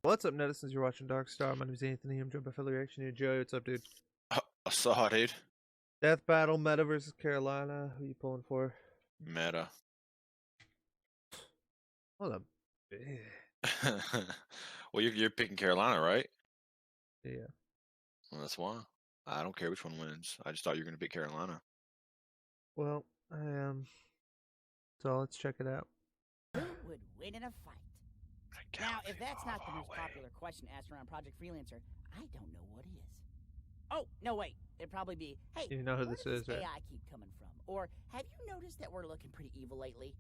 What's up, netizens? You're watching DarkStar. My name is Anthony. I'm joined by fellow reaction Joey. What's up, dude? I saw, dude. Death battle, Meta versus Carolina. Who you pulling for? Meta. Hold up. Well, you're picking Carolina, right? Yeah. Well, that's why. I don't care which one wins. I just thought you were going to pick Carolina. Well, I am. So let's check it out. Who would win in a fight? Now, if that's not the most popular question asked around Project Freelancer, I don't know what is. Oh, no, wait. It'd probably be, hey, You know who where this does is, right? AI keep coming from? Or, have you noticed that we're looking pretty evil lately?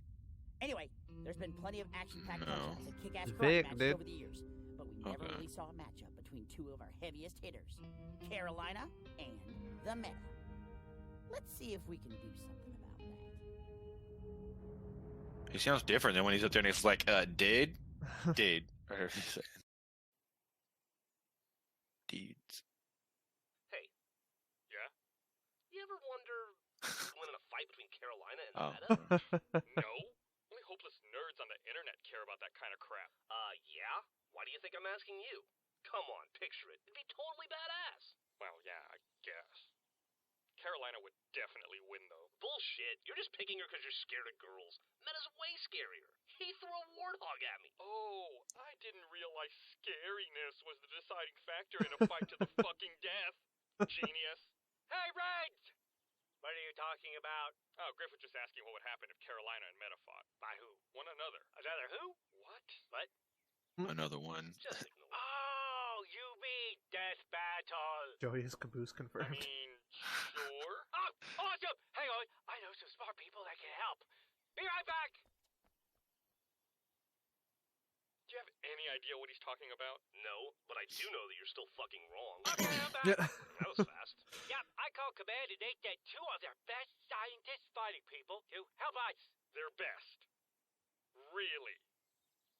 Anyway, there's been plenty of action-packed touchdowns and kick-ass Vic, matches dude. over the years, but we never really saw a matchup between two of our heaviest hitters, Carolina and the Meta. Let's see if we can do something about that. He sounds different than when he's up there and he's like, dude. Dude. Whatever he's saying. Deeds. Hey. Yeah? You ever wonder who's winning a fight between Carolina and Oh. Meta? No? Only hopeless nerds on the internet care about that kind of crap. Yeah? Why do you think I'm asking you? Come on, picture it. It'd be totally badass. Well, yeah, I guess. Carolina would definitely win, though. Bullshit. You're just picking her because you're scared of girls. Meta's way scarier. He threw a warthog at me. Oh, I didn't realize scariness was the deciding factor in a fight to the fucking death. Genius. Hey, Reds! What are you talking about? Oh, Griff was just asking what would happen if Carolina and Meta fought. By who? One another. Another who? What? What? Another one. Just ignore it. Oh, you mean death battle. Joey is caboose I confirmed. mean, sure. Oh, awesome! Hang on, I know some smart people that can help. Be right back! Do you have any idea what he's talking about? No, but I do know that you're still fucking wrong. Okay, I'm back. That was fast. Yep, I call command and they get two of their best scientists fighting people to help us. Their best. Really?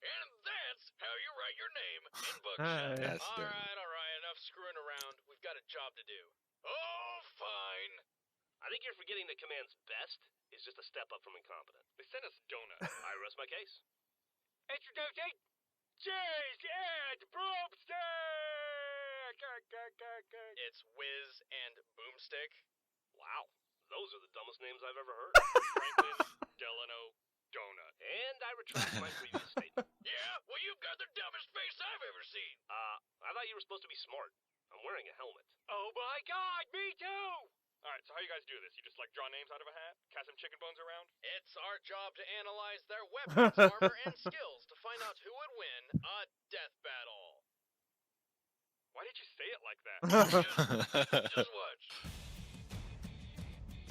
And that's how you write your name in bookshelf. That's All right, enough screwing around. We've got a job to do. Oh, fine. I think you're forgetting that command's best is just a step up from incompetent. They sent us donuts. I rest my case. Introducing Cheese and Broomstick! It's Whiz and Boomstick. Wow, those are the dumbest names I've ever heard. Franklin Delano Donut. And I retract my previous statement. Yeah? Well, you've got the dumbest face I've ever seen. I thought you were supposed to be smart. I'm wearing a helmet. Oh my god, me too! Alright, so how you guys do this? You just like draw names out of a hat? Cast some chicken bones around? It's our job to analyze their weapons, armor, and skills to find out who would win a death battle. Why did you say it like that? Just watch.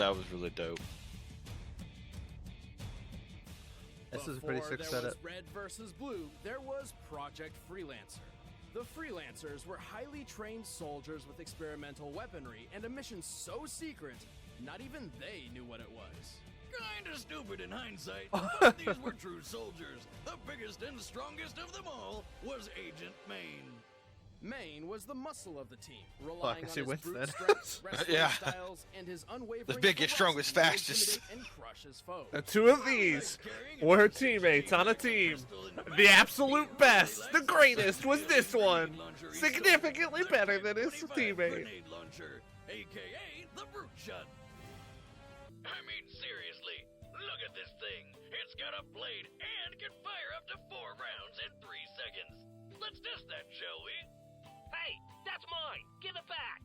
That was really dope. This is a pretty sick Before there setup. was Red versus Blue, there was Project Freelancer. The Freelancers were highly trained soldiers with experimental weaponry and a mission so secret, not even they knew what it was. Kinda stupid in hindsight, but these were true soldiers. The biggest and strongest of them all was Agent Maine. Maine was the muscle of the team, relying I on see his Winston. brute strength, wrestling Yeah. styles, and his unwavering biggest, strongest, velocity to fastest. intimidate and crush his foes. The two of these were teammates on a team. The absolute best, the greatest was this one. Significantly better than his teammate. Grenade launcher, aka the Brute Shot. I mean, seriously, look at this thing. It's got a blade and can fire up to 4 rounds in 3 seconds. Let's test that, shall we? Hey, that's mine! Give it back!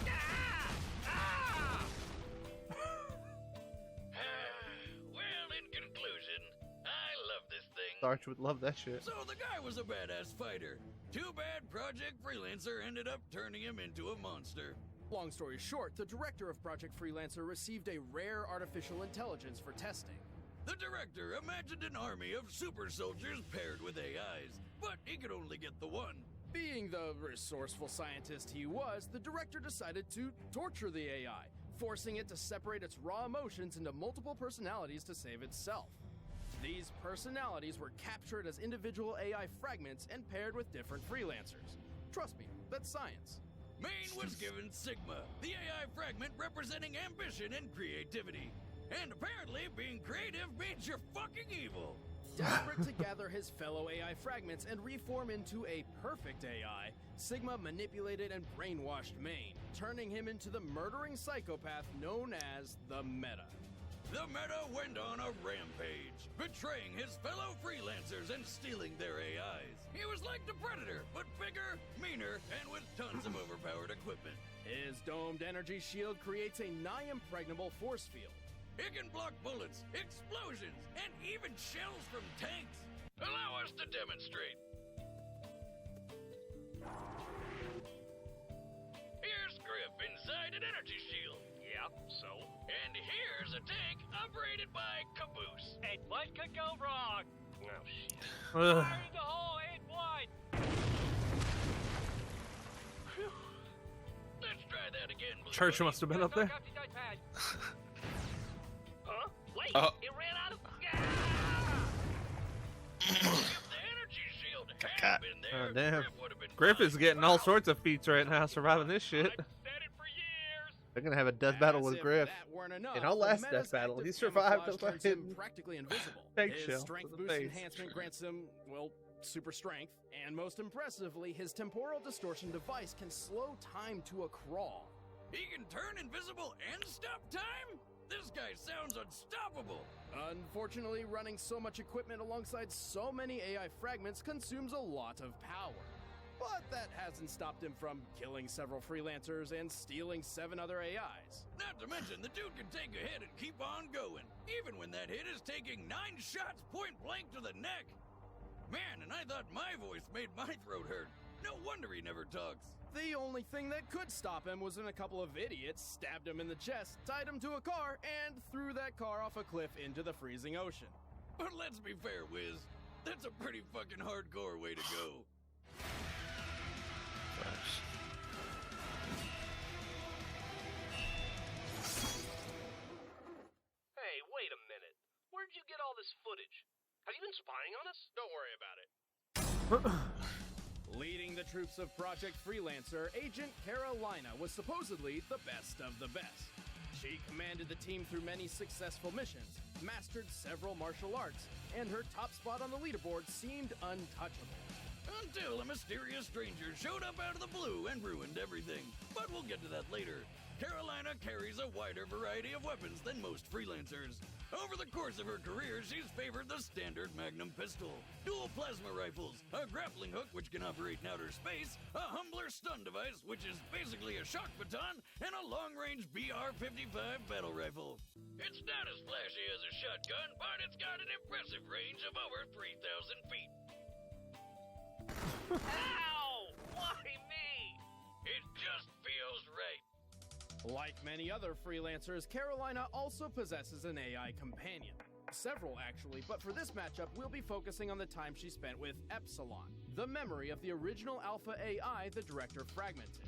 Ah! Ah! Well, in conclusion, I love this thing. Sarge would love that shit. So the guy was a badass fighter. Too bad Project Freelancer ended up turning him into a monster. Long story short, the director of Project Freelancer received a rare artificial intelligence for testing. The director imagined an army of super soldiers paired with AIs, but he could only get the one. Being the resourceful scientist he was, the director decided to torture the AI, forcing it to separate its raw emotions into multiple personalities to save itself. These personalities were captured as individual AI fragments and paired with different freelancers. Trust me, that's science. Maine was given Sigma, the AI fragment representing ambition and creativity. And apparently being creative means you're fucking evil. Desperate to gather his fellow AI fragments and reform into a perfect AI, Sigma manipulated and brainwashed Maine, turning him into the murdering psychopath known as the Meta. The Meta went on a rampage, betraying his fellow freelancers and stealing their AIs. He was like the Predator, but bigger, meaner, and with tons of overpowered equipment. His domed energy shield creates a nigh-impregnable force field. It can block bullets, explosions, and even shells from tanks. Allow us to demonstrate. Here's Griff inside an energy shield. Yeah, so? And here's a tank operated by Caboose. And what could go wrong? Oh, shit. Ugh. Fire the hole in one! Let's try that again, Blue Church Buddy. must have been up there. Huh? Wait, Oh. it ran out of... If the energy shield had been there, Oh, damn. Griff would have been Griff fine. is getting all sorts of feats right now surviving this shit. I've said it for years! They're gonna have a death battle As with if Griff. that weren't enough, In our the last Meta's death battle, active he survived camouflage a turns him fucking practically invisible. eggshell His strength to the boost face. enhancement grants him, well, super strength, and most impressively, his temporal distortion device can slow time to a crawl. He can turn invisible and stop time? This guy sounds unstoppable. Unfortunately, running so much equipment alongside so many AI fragments consumes a lot of power. But that hasn't stopped him from killing several freelancers and stealing 7 other AIs. Not to mention, the dude can take a hit and keep on going, even when that hit is taking 9 shots point blank to the neck. Man, and I thought my voice made my throat hurt. No wonder he never talks. The only thing that could stop him was when a couple of idiots stabbed him in the chest, tied him to a car, and threw that car off a cliff into the freezing ocean. But let's be fair, Wiz. That's a pretty fucking hardcore way to go. Hey, wait a minute. Where'd you get all this footage? Have you been spying on us? Don't worry about it. Leading the troops of Project Freelancer, Agent Carolina was supposedly the best of the best. She commanded the team through many successful missions, mastered several martial arts, and her top spot on the leaderboard seemed untouchable. Until a mysterious stranger showed up out of the blue and ruined everything. But we'll get to that later. Carolina carries a wider variety of weapons than most freelancers. Over the course of her career, she's favored the standard Magnum pistol, dual plasma rifles, a grappling hook which can operate in outer space, a humbler stun device which is basically a shock baton, and a long-range BR-55 battle rifle. It's not as flashy as a shotgun, but it's got an impressive range of over 3,000 feet. Ow! Why me? It just feels right. Like many other freelancers, Carolina also possesses an AI companion. Several, actually, but for this matchup, we'll be focusing on the time she spent with Epsilon, the memory of the original Alpha AI the director fragmented.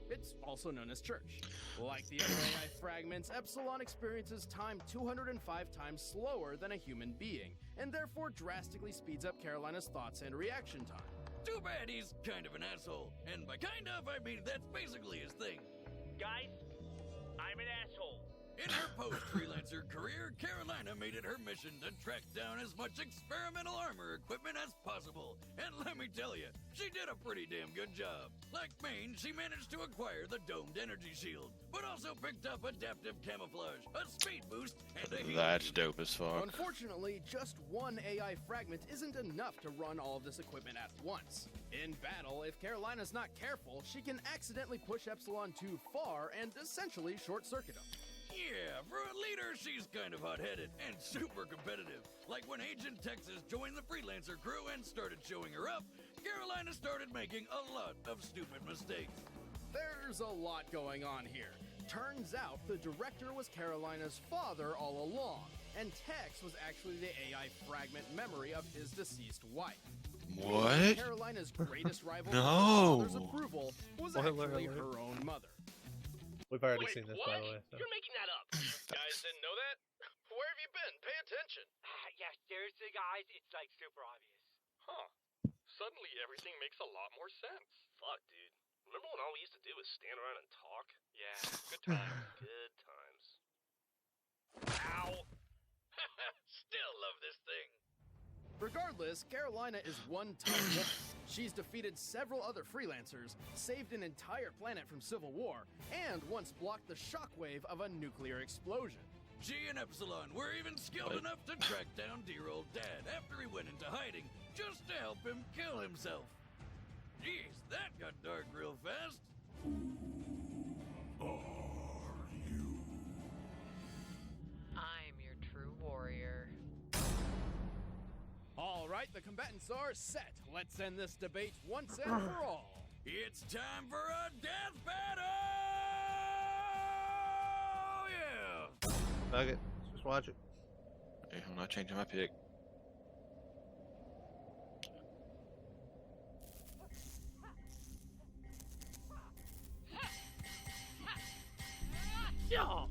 It's also known as Church. Like the other AI fragments, Epsilon experiences time 205 times slower than a human being, and therefore drastically speeds up Carolina's thoughts and reaction time. Too bad he's kind of an asshole. And by kind of, I mean that's basically his thing. Guys, I'm an asshole. In her post-freelancer career, Carolina made it her mission to track down as much experimental armor equipment as possible. And let me tell you, she did a pretty damn good job. Like Maine, she managed to acquire the domed energy shield, but also picked up adaptive camouflage, a speed boost, and a healing That's unit. dope as fuck. Unfortunately, just one AI fragment isn't enough to run all of this equipment at once. In battle, if Carolina's not careful, she can accidentally push Epsilon too far and essentially short-circuit him. Yeah, for a leader, she's kind of hot-headed and super competitive. Like when Agent Texas joined the freelancer crew and started showing her up, Carolina started making a lot of stupid mistakes. There's a lot going on here. Turns out the director was Carolina's father all along, and Tex was actually the AI fragment memory of his deceased wife. What? Carolina's greatest rival No. for her father's approval was Spoiler actually alert. her own mother. We've already Wait, seen this, what? by the way. So. You're making that up. Guys didn't know that? Where have you been? Pay attention. Yeah, seriously, guys, it's like super obvious. Huh. Suddenly everything makes a lot more sense. Fuck, dude. Remember when all we used to do was stand around and talk? Yeah, good times. Good times. Ow! Still love this thing. Regardless, Carolina is one tough woman. She's defeated several other freelancers, saved an entire planet from civil war, and once blocked the shockwave of a nuclear explosion. She and Epsilon were even skilled enough to track down dear old Dad after he went into hiding, just to help him kill himself. Jeez, that got dark real fast. I'm your true warrior. All right, the combatants are set. Let's end this debate once and for all. It's time for a death battle! Yeah! Fuck it. Just watch it. Yeah, I'm not changing my pick. Yeah.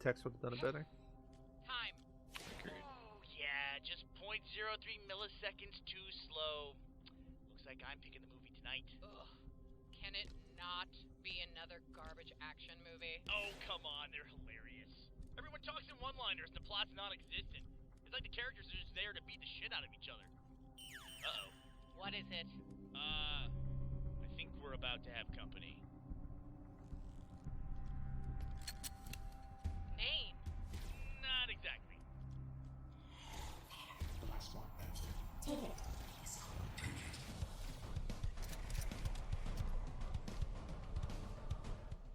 Tex would have done it better. Time. Oh, yeah, just 0.03 milliseconds too slow. Looks like I'm picking the movie tonight. Ugh. Can it not be another garbage action movie? Oh, come on, they're hilarious. Everyone talks in one-liners and the plot's non-existent. It's like the characters are just there to beat the shit out of each other. Uh-oh. What is it? I think we're about to have company. Name. Not exactly.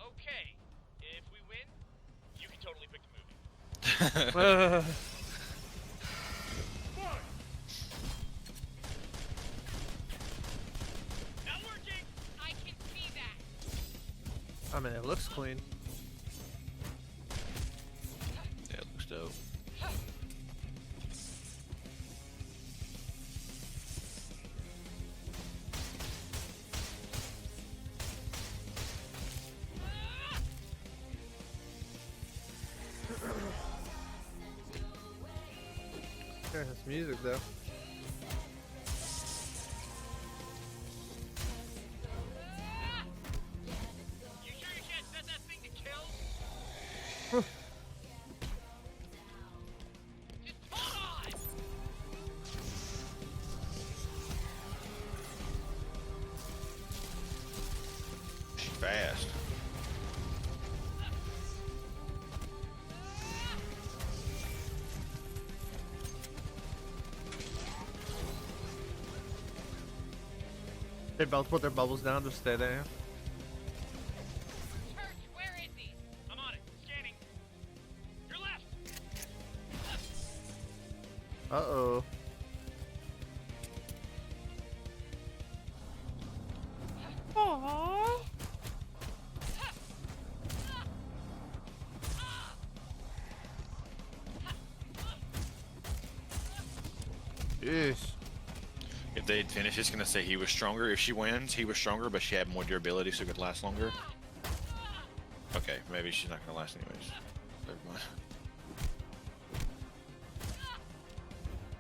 Okay, if we win, you can totally pick the movie. Not working! I can see that. I mean, it looks clean. Yeah, it looks dope. Sure has music though. You sure you can't set that thing to kill? Just hold on! She's fast. They both put their bubbles down to stay there. Church, where is he? I'm on it. Scanning. Your left! Uh-oh. Aww. Jeez. If they'd finish, it's gonna say he was stronger. If she wins, he was stronger, but she had more durability, so it could last longer. Okay, maybe she's not gonna last anyways. Never mind.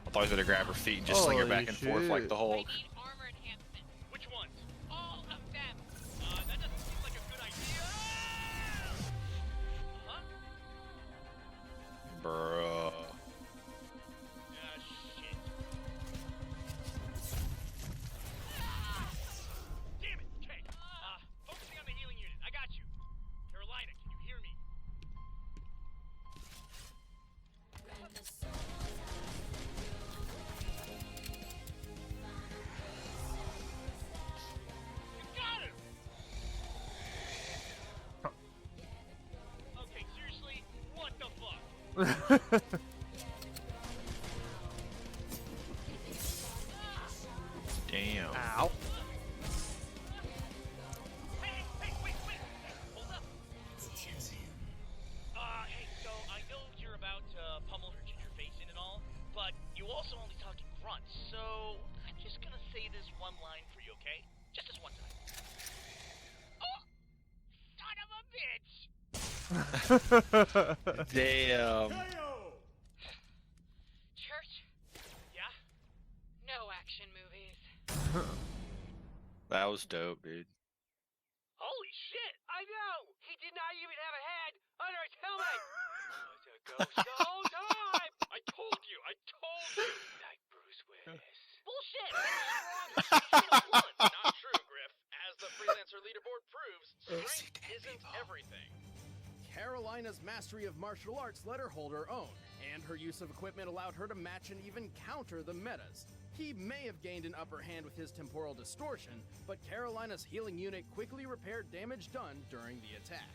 I thought he was gonna grab her feet and just sling her Holy back and forth like shit. the I Hulk. need armor enhancement. Which ones? All of them. That doesn't seem like a good idea. Huh? Bruh. Shit. Damn it! Okay. Focusing on the healing unit. I got you. Carolina, can you hear me? You got him! Okay, seriously, what the fuck? Damn. Ow. Hey, wait. Hold up. Hey, so I know you're about to pummel her ginger face in and all, but you also only talk in grunts, so I'm just gonna say this one line for you, okay? Just this one time. Oh! Son of a bitch! Damn. Church? Yeah? No. That was dope, dude. Holy shit! I know! He did not even have a head under his helmet! Go time! I told you! Like Bruce Willis. Bullshit! Not true, Griff. As the freelancer leaderboard proves, strength isn't everything. Carolina's mastery of martial arts let her hold her own, and her use of equipment allowed her to match and even counter the metas. He may have gained an upper hand with his temporal distortion, but Carolina's healing unit quickly repaired damage done during the attack.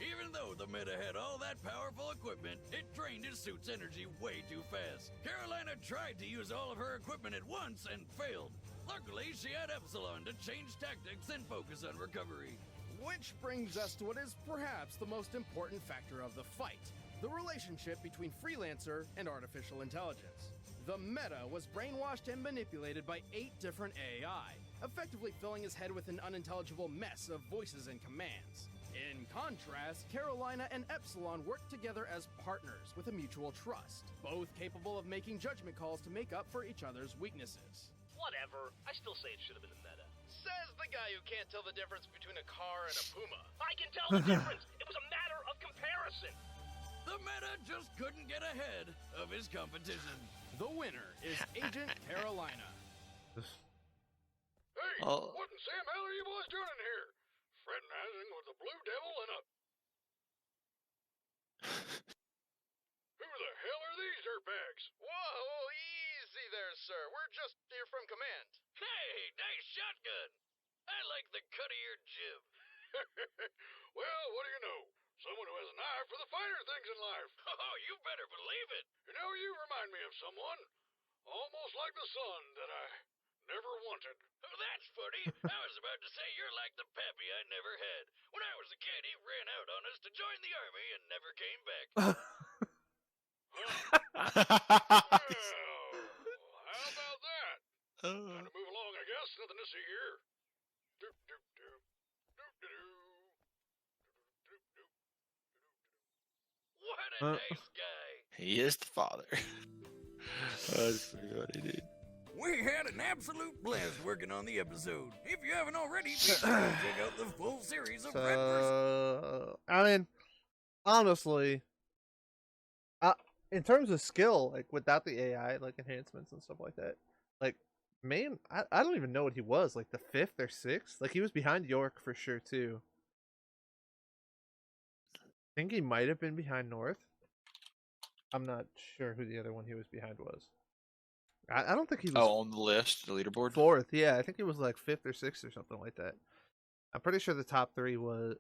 Even though the meta had all that powerful equipment, it drained his suit's energy way too fast. Carolina tried to use all of her equipment at once and failed. Luckily, she had Epsilon to change tactics and focus on recovery. Which brings us to what is perhaps the most important factor of the fight, the relationship between Freelancer and artificial intelligence. The meta was brainwashed and manipulated by 8 different AI, effectively filling his head with an unintelligible mess of voices and commands. In contrast, Carolina and Epsilon worked together as partners with a mutual trust, both capable of making judgment calls to make up for each other's weaknesses. Whatever. I still say it should have been the meta. Says the guy who can't tell the difference between a car and a puma. I can tell the difference. It was a matter of comparison. The meta just couldn't get ahead of his competition. The winner is Agent Carolina. Hey, Oh. what in Sam hell are you boys doing in here? Fraternizing with the Blue Devil and a... Who the hell are these dirtbags? Whoa, easy there, sir. We're just here from command. Hey, nice shotgun. I like the cut of your jib. Well, what do you know? Someone who has an eye for the finer things in life. Oh, you better believe it. You know, you remind me of someone. Almost like the son that I never wanted. Oh, that's funny. I was about to say you're like the pappy I never had. When I was a kid, he ran out on us to join the army and never came back. Well, how about that? Time to move along, I guess. Nothing to see here. Doop, doop, doop. Doop, doop, doop. Doop, doop, doop. What a nice guy. He is the father. That's pretty funny, dude. We had an absolute blast working on the episode. If you haven't already, be sure to check out the full series of Red vs. I mean, honestly, in terms of skill, like without the AI, like enhancements and stuff like that, like man, I don't even know what he was, like the 5th or 6th. Like he was behind York for sure too. I think he might have been behind North. I'm not sure who the other one he was behind was. I don't think he was. Oh, on the list, the leaderboard? 4th, yeah. I think he was like 5th or 6th or something like that. I'm pretty sure the top 3 was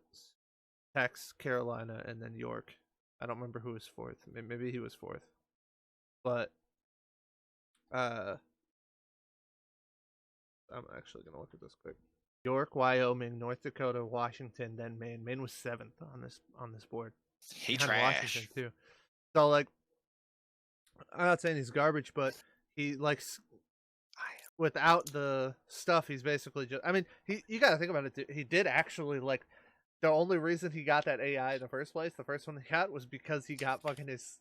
Tex, Carolina, and then York. I don't remember who was 4th. Maybe he was 4th. But I'm actually gonna look at this quick. York, Wyoming, North Dakota, Washington, then Maine. Maine was 7th on this board. He Behind trash. Washington too. So like, I'm not saying he's garbage, but he likes without the stuff. He's basically just. I mean, you got to think about it. He did actually like. The only reason he got that AI in the first place, the first one he got, was because he got fucking his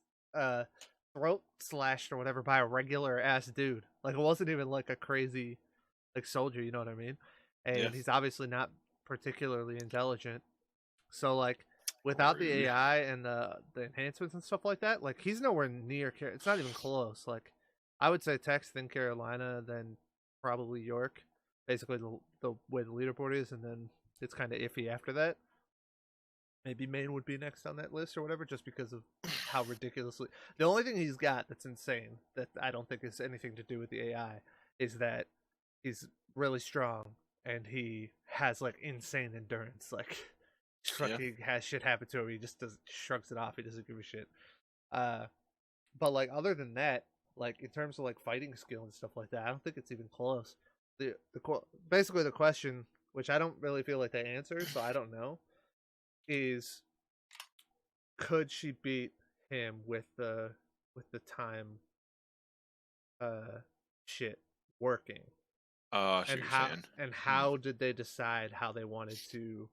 throat slashed or whatever by a regular ass dude. Like it wasn't even like a crazy like soldier, you know what I mean? And he's obviously not particularly intelligent. So like without the AI and the enhancements and stuff like that, like he's nowhere near. It's not even close. Like I would say Tex, then Carolina, then probably York. Basically the way the leaderboard is, and then it's kind of iffy after that. Maybe Maine would be next on that list or whatever, just because of how ridiculously. The only thing he's got that's insane that I don't think is anything to do with the AI is that he's really strong and he has like insane endurance. Like fucking has shit happen to him, he just shrugs it off. He doesn't give a shit. But like other than that, like in terms of like fighting skill and stuff like that, I don't think it's even close. Basically the question, which I don't really feel like they answered, so I don't know, is could she beat him with the time shit working? And how did they decide how they wanted to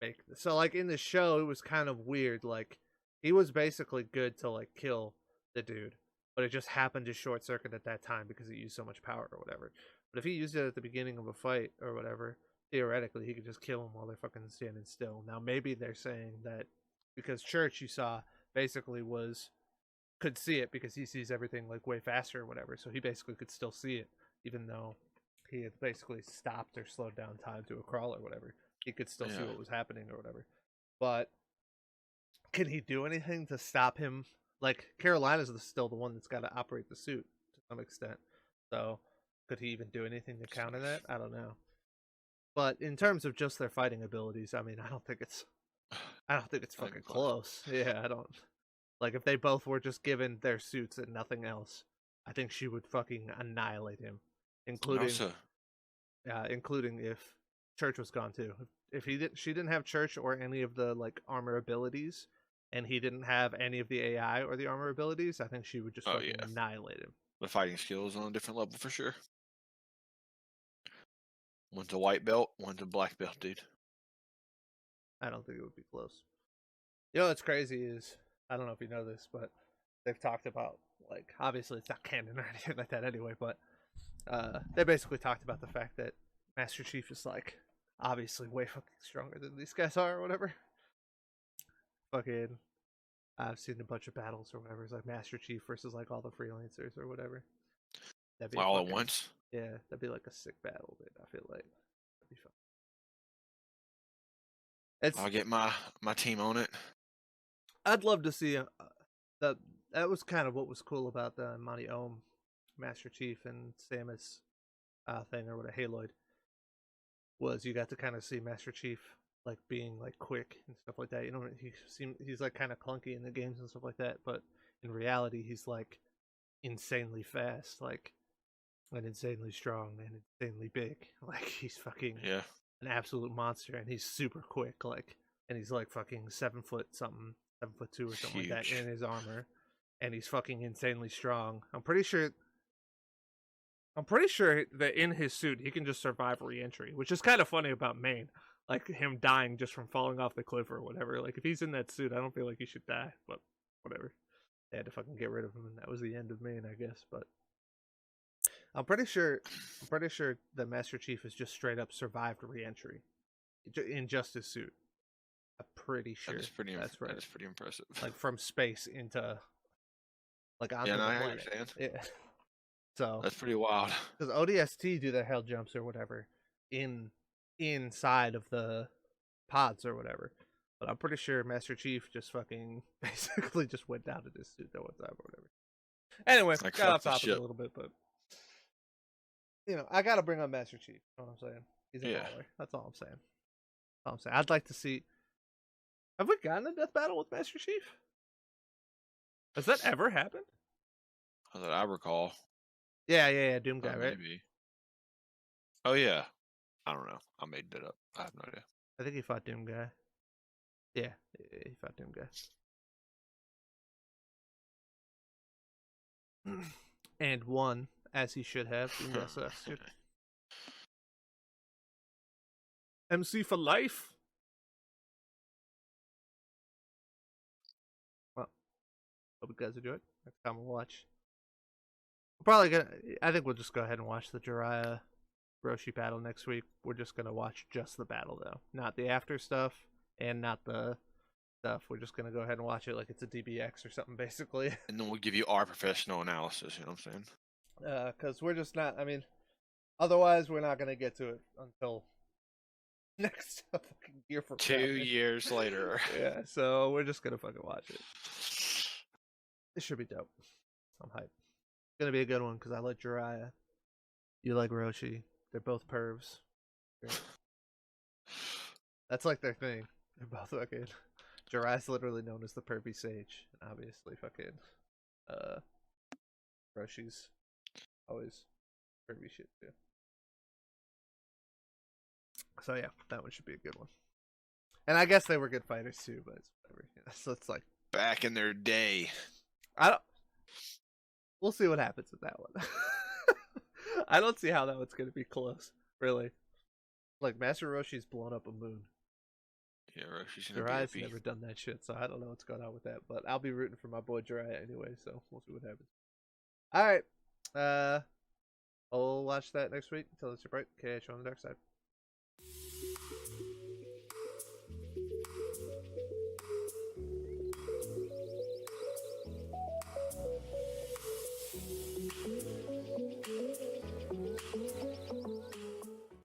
make this? So like in the show it was kind of weird. Like he was basically good to like kill the dude, but it just happened to short circuit at that time because it used so much power or whatever. But if he used it at the beginning of a fight or whatever, theoretically he could just kill them while they're fucking standing still. Now maybe they're saying that because Church, you saw, basically could see it because he sees everything like way faster or whatever, so he basically could still see it even though he had basically stopped or slowed down time to a crawl or whatever. He could still see what was happening or whatever. But can he do anything to stop him? Like, Carolina's still the one that's got to operate the suit to some extent. So could he even do anything to counter that? I don't know. But in terms of just their fighting abilities, I mean, I don't think it's fucking close. Yeah, I don't. Like, if they both were just given their suits and nothing else, I think she would fucking annihilate him, including if Church was gone too. If she didn't have Church or any of the like armor abilities, and he didn't have any of the AI or the armor abilities, I think she would just fucking annihilate him. The fighting skills on a different level for sure. One's a white belt, one's a black belt, dude. I don't think it would be close. You know what's crazy is, I don't know if you know this, but they've talked about, like, obviously it's not canon or anything like that anyway, but they basically talked about the fact that Master Chief is, like, obviously way fucking stronger than these guys are or whatever. Fucking, I've seen a bunch of battles or whatever. It's like Master Chief versus, like, all the freelancers or whatever. That'd be all at once? Yeah, that'd be like a sick battle, dude. I feel like that'd be fun. I'll get my team on it. I'd love to see that was kind of what was cool about the Monty Ohm Master Chief and Samus thing or what a Haloid was. You got to kind of see Master Chief like being like quick and stuff like that. You know, he's like kind of clunky in the games and stuff like that, but in reality he's like insanely fast, like, and insanely strong and insanely big. Like, he's fucking an absolute monster, and he's super quick, like, and he's like fucking 7 foot something, 7'2" or something like that in his armor, and he's fucking insanely strong. I'm pretty sure that in his suit he can just survive re-entry, which is kind of funny about Maine, like him dying just from falling off the cliff or whatever. Like, if he's in that suit, I don't feel like he should die, but whatever. They had to fucking get rid of him, and that was the end of Maine, I guess. But I'm pretty sure that Master Chief has just straight up survived re-entry in just his suit. I'm pretty sure that's right. That is pretty impressive. Like, from space into, like, onto the I planet. understand. Yeah. So that's pretty wild. Because ODST do their hell jumps or whatever inside of the pods or whatever. But I'm pretty sure Master Chief just fucking basically just went down to this suit that one time or whatever. Anyway, like, got off topic a little bit, but you know, I gotta bring up Master Chief. You know what I'm saying? He's a baller. That's all I'm saying. I'd like to see. Have we gotten a death battle with Master Chief? Has that ever happened? That I recall. Yeah, Doom guy, right? Maybe. Oh yeah. I don't know. I made that up. I have no idea. I think he fought Doom guy. Yeah, he fought Doom guy. And won, as he should have. Yes, MC for life. Well, hope you guys enjoyed. Next time we'll watch. I think we'll just go ahead and watch the Jiraiya Roshi battle next week. We're just gonna watch just the battle though, not the after stuff and not the stuff. We're just gonna go ahead and watch it like it's a DBX or something, basically. And then we'll give you our professional analysis. You know what I'm saying? Because we're just not. I mean, otherwise we're not gonna get to it until next fucking year for 2 years later. Yeah, so we're just gonna fucking watch it. It should be dope. I'm hyped. It's gonna be a good one because I like Jiraiya. You like Roshi. They're both pervs. That's like their thing. They're both fucking. Jiraiya's literally known as the pervy sage, and obviously fucking Roshi's always pervy shit too. So yeah, that one should be a good one. And I guess they were good fighters too, but it's whatever. So it's like back in their day. We'll see what happens with that one. I don't see how that one's gonna be close, really. Like, Master Roshi's blown up a moon. Yeah, Roshi's gonna Jiraiya's be never done that shit, so I don't know what's going on with that. But I'll be rooting for my boy Jiraiya anyway, so we'll see what happens. All right. I'll watch that next week until it's your break. Okay, show on the dark side.